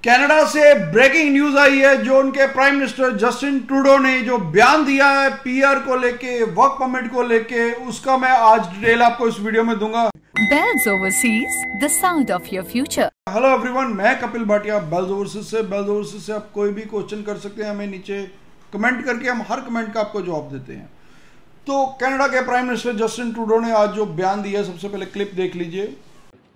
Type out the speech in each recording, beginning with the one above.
Canada से breaking news आई है। जो उनके प्राइम मिनिस्टर जस्टिन ट्रूडो ने जो बयान दिया है पीआर को लेके, वर्क परमिट को लेके, उसका मैं आज डिटेल आपको इस वीडियो में दूंगा। Bells Overseas, the sound of your future. Hello everyone, मैं कपिल भाटिया बेल्स ओवरसीज से। बेल्स ओवरसीज से आप कोई भी क्वेश्चन कर सकते हैं, हमें नीचे कमेंट करके हम हर कमेंट का आपको जवाब देते हैं। तो कनाडा के प्राइम मिनिस्टर जस्टिन ट्रूडो ने आज जो बयान दिया, सबसे पहले क्लिप देख लीजिए।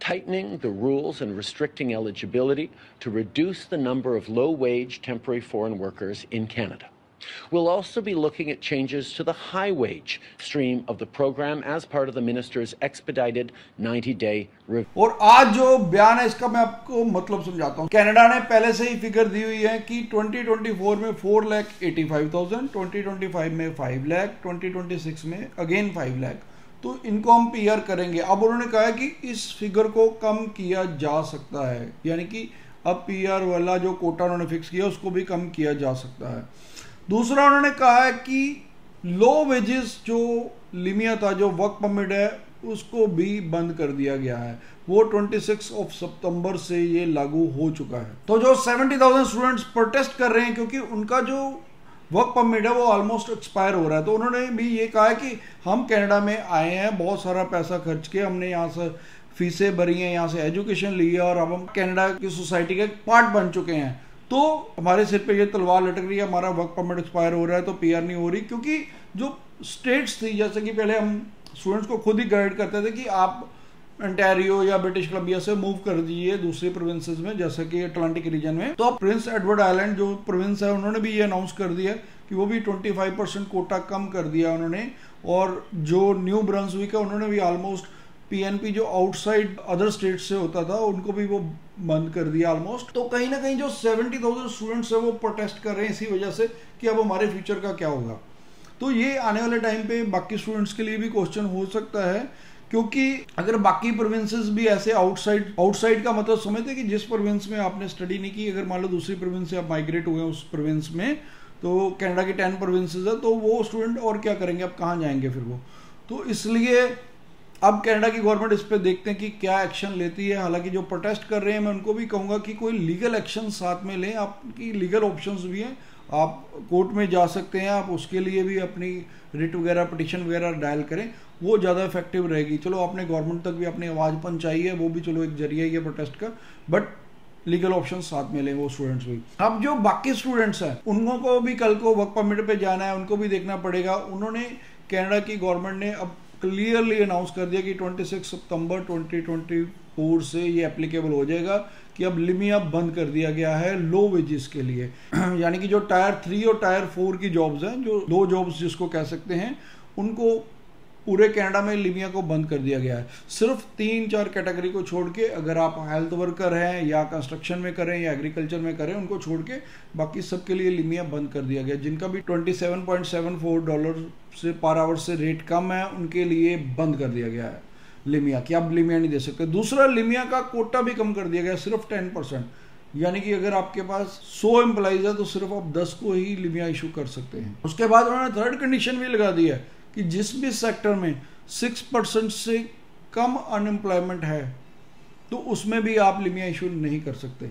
Tightening the rules and restricting eligibility to reduce the number of low-wage temporary foreign workers in Canada. We'll also be looking at changes to the high-wage stream of the program as part of the minister's expedited 90-day review. और आज जो बयान है इसका मैं आपको मतलब समझाता हूँ। कनाडा ने पहले से ही फिगर दी हुई है कि 2024 में 4,85,000, 2025 में 5 लाख, 2026 में अगेन 5 लाख, तो इनको हम पीआर करेंगे। अब उन्होंने कहा है कि इस फिगर को कम किया जा सकता है, यानी कि अब पीआर वाला जो कोटा उन्होंने फिक्स किया उसको भी कम किया जा सकता है। दूसरा उन्होंने कहा है कि लो वेजेस जो लिमिया था, जो वर्क परमिट है, उसको भी बंद कर दिया गया है। वो 26 सितंबर से ये लागू हो चुका है। तो जो 70,000 स्टूडेंट्स प्रोटेस्ट कर रहे हैं क्योंकि उनका जो वर्क परमिट है वो ऑलमोस्ट एक्सपायर हो रहा है, तो उन्होंने भी ये कहा है कि हम कनाडा में आए हैं, बहुत सारा पैसा खर्च के हमने यहाँ से फीसें भरी हैं, यहाँ से एजुकेशन ली है और अब हम कनाडा की सोसाइटी का पार्ट बन चुके हैं। तो हमारे सिर पे ये तलवार लटक रही है, हमारा वर्क परमिट एक्सपायर हो रहा है तो पीआर नहीं हो रही। क्योंकि जो स्टेट्स थी, जैसे कि पहले हम स्टूडेंट्स को खुद ही गाइड करते थे कि आप ओंटारियो या ब्रिटिश कोलंबिया से मूव कर दीजिए दूसरी प्रोविंसेस में, जैसे कि अटलांटिक रीजन में। तो अब प्रिंस एडवर्ड आइलैंड जो प्रोविंस है, उन्होंने भी ये अनाउंस कर दिया कि वो भी 25% कोटा कम कर दिया उन्होंने। और जो न्यू ब्रंसविक है, उन्होंने भी ऑलमोस्ट पीएनपी जो आउटसाइड अदर स्टेट से होता था उनको भी वो बंद कर दिया ऑलमोस्ट। तो कहीं ना कहीं जो 70,000 स्टूडेंट्स है वो प्रोटेस्ट कर रहे हैं इसी वजह से कि अब हमारे फ्यूचर का क्या होगा। तो ये आने वाले टाइम पे बाकी स्टूडेंट्स के लिए भी क्वेश्चन हो सकता है, क्योंकि अगर बाकी प्रोविंसेस भी ऐसे आउटसाइड का मतलब समझते कि जिस प्रोविंस में आपने स्टडी नहीं की, अगर मान लो दूसरी प्रोविंस से आप माइग्रेट हुए उस प्रोविंस में, तो कनाडा की 10 प्रोविंसेस है, तो वो स्टूडेंट और क्या करेंगे, अब कहाँ जाएंगे फिर वो। तो इसलिए अब कनाडा की गवर्नमेंट इस पे देखते हैं कि क्या एक्शन लेती है। हालांकि जो प्रोटेस्ट कर रहे हैं, मैं उनको भी कहूँगा कि कोई लीगल एक्शन साथ में लें। आपकी लीगल ऑप्शंस भी हैं, आप कोर्ट में जा सकते हैं, आप उसके लिए भी अपनी रिट वगैरह, पिटिशन वगैरह डायल करें, वो ज़्यादा इफेक्टिव रहेगी। चलो आपने गवर्नमेंट तक भी अपनी आवाज़ पहुंचाई है, वो भी चलो एक जरिया ही है प्रोटेस्ट का, बट लीगल ऑप्शन साथ में लें वो स्टूडेंट्स भी। अब जो बाकी स्टूडेंट्स हैं उनको को भी कल को वर्क परमिट पे जाना है, उनको भी देखना पड़ेगा। उन्होंने कनाडा की गवर्नमेंट ने अब क्लियरली अनाउंस कर दिया कि 26 सितंबर 2024 से ये एप्लीकेबल हो जाएगा कि अब लिमिया बंद कर दिया गया है लो वेजेस के लिए। यानी कि जो टायर 3 और टायर 4 की जॉब्स हैं, जो लो जॉब्स जिसको कह सकते हैं, उनको पूरे कनाडा में लिमिया को बंद कर दिया गया है। सिर्फ 3-4 कैटेगरी को छोड़ के, अगर आप हेल्थ वर्कर हैं या कंस्ट्रक्शन में करें या एग्रीकल्चर में करें, उनको छोड़ के बाकी सबके लिए लिमिया बंद कर दिया गया। जिनका भी $27.74 से पर आवर से रेट कम है, उनके लिए बंद कर दिया गया है लिमिया, कि आप लिमिया नहीं दे सकते। दूसरा, लिमिया का कोटा भी कम कर दिया गया, सिर्फ 10%। यानी कि अगर आपके पास 100 एम्प्लॉइज है तो सिर्फ आप 10 को ही लिमिया इशू कर सकते हैं। उसके बाद उन्होंने थर्ड कंडीशन भी लगा दी है कि जिस भी सेक्टर में 6% से कम अनएम्प्लॉयमेंट है तो उसमें भी आप लिमिया इशू नहीं कर सकते।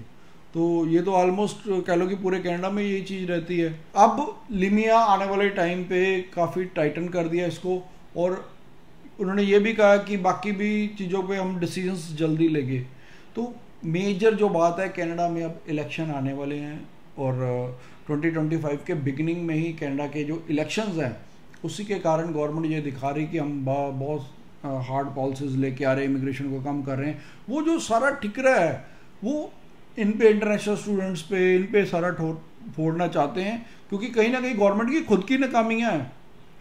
तो ये तो ऑलमोस्ट कह लो कि पूरे कनाडा में ये चीज़ रहती है। अब लिमिया आने वाले टाइम पे काफ़ी टाइटन कर दिया इसको, और उन्होंने ये भी कहा कि बाकी भी चीज़ों पे हम डिसीजंस जल्दी लेंगे। तो मेजर जो बात है, कनाडा में अब इलेक्शन आने वाले हैं और 2025 के बिगिनिंग में ही कनाडा के जो इलेक्शंस हैं उसी के कारण गवर्नमेंट ये दिखा रही कि हम बहुत हार्ड पॉलिसीज लेके आ रहे हैं, इमिग्रेशन को कम कर रहे हैं। वो जो सारा ठिकरा है वो इन पे, इंटरनेशनल स्टूडेंट्स पे, इन पे सारा फोड़ना चाहते हैं, क्योंकि कहीं ना कहीं गवर्नमेंट की खुद की नाकामियाँ हैं।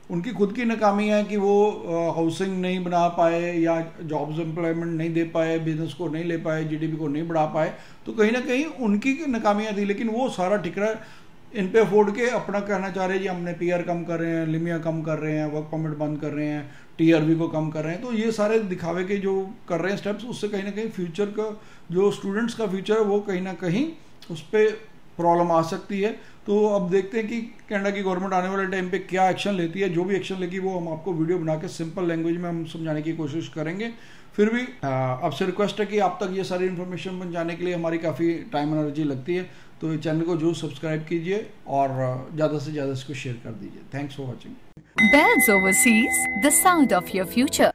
उनकी खुद की नाकामियाँ हैं कि वो हाउसिंग नहीं बना पाए या जॉब्स एम्प्लॉयमेंट नहीं दे पाए, बिजनेस को नहीं ले पाए, जीडीपी को नहीं बढ़ा पाए, तो कहीं ना कहीं उनकी नाकामियाँ थी। लेकिन वो सारा ठिकरा इन पे फोड़ के अपना कहना चाह रहे हैं जी हमने पीआर कम कर रहे हैं, लिमिया कम कर रहे हैं, वर्क परमिट बंद कर रहे हैं, टीआरबी को कम कर रहे हैं। तो ये सारे दिखावे के जो कर रहे हैं स्टेप्स, उससे कहीं ना कहीं फ्यूचर का जो स्टूडेंट्स का फ्यूचर है वो कहीं ना कहीं उस पर प्रॉब्लम आ सकती है। तो अब देखते हैं कि कनाडा की गवर्नमेंट आने वाले टाइम पे क्या एक्शन लेती है। जो भी एक्शन लेगी वो हम आपको वीडियो बना के सिंपल लैंग्वेज में हम समझाने की कोशिश करेंगे। फिर भी आपसे रिक्वेस्ट है कि आप तक ये सारी इन्फॉर्मेशन पहुंचाने के लिए हमारी काफ़ी टाइम एनर्जी लगती है, तो चैनल को जरूर सब्सक्राइब कीजिए और ज़्यादा से ज़्यादा इसको शेयर कर दीजिए। Thanks for watching. Bells Overseas, the sound of your future.